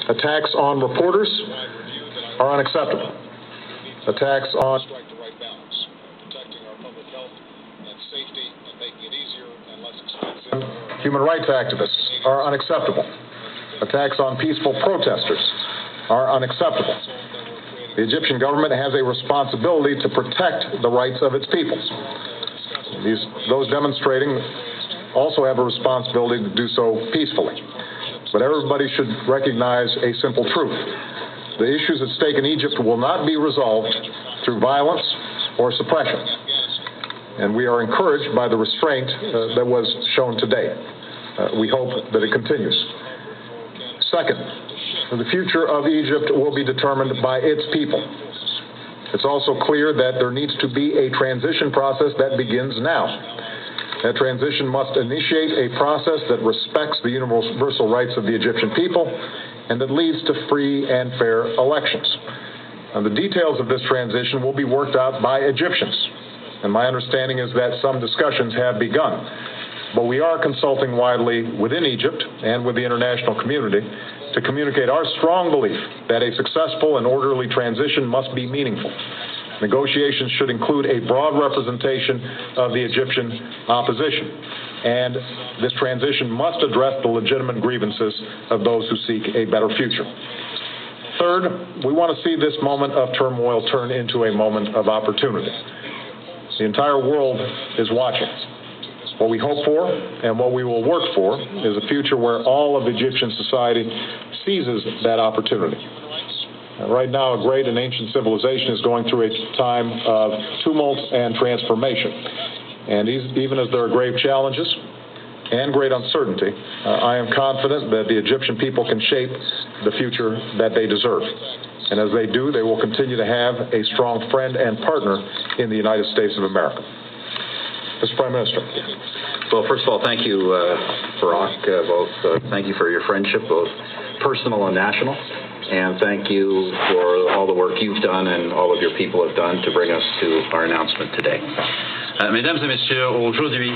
Attacks on reporters are unacceptable. Attacks on human rights activists are unacceptable. Attacks on peaceful protesters are unacceptable. The Egyptian government has a responsibility to protect the rights of its people. Those demonstrating also have a responsibility to do so peacefully. But everybody should recognize a simple truth. The issues at stake in Egypt will not be resolved through violence or suppression. And we are encouraged by the restraint that was shown today. We hope that it continues. Second, the future of Egypt will be determined by its people. It's also clear that there needs to be a transition process that begins now. That transition must initiate a process that respects the universal rights of the Egyptian people and that leads to free and fair elections. Now, the details of this transition will be worked out by Egyptians, and my understanding is that some discussions have begun. But we are consulting widely within Egypt and with the international community to communicate our strong belief that a successful and orderly transition must be meaningful. Negotiations should include a broad representation of the Egyptian opposition, and this transition must address the legitimate grievances of those who seek a better future. Third, we want to see this moment of turmoil turn into a moment of opportunity. The entire world is watching. What we hope for and what we will work for is a future where all of Egyptian society seizes that opportunity. Right now, a great and ancient civilization is going through a time of tumult and transformation. And even as there are grave challenges and great uncertainty, I am confident that the Egyptian people can shape the future that they deserve. And as they do, they will continue to have a strong friend and partner in the United States of America. Mr. Prime Minister. Well, first of all, thank you, Barack, thank you for your friendship, both personal and national. And thank you for all the work you've done and all of your people have done to bring us to our announcement today. Mesdames et messieurs, aujourd'hui,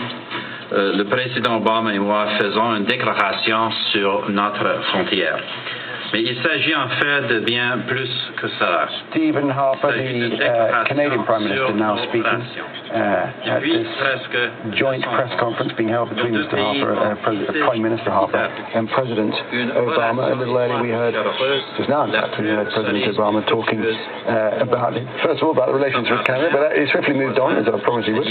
le président Obama et moi faisons une déclaration sur notre frontière. Mais il s'agit en fait de bien plus que cela. Stephen Harper, the Canadian Prime Minister, now speaking at this joint press conference being held between Mr. Harper, Prime Minister Harper and President Obama. A little earlier we heard, just now in fact, we heard President Obama talking about, first of all, about the relations with Canada, but he swiftly moved on, as I promised he would,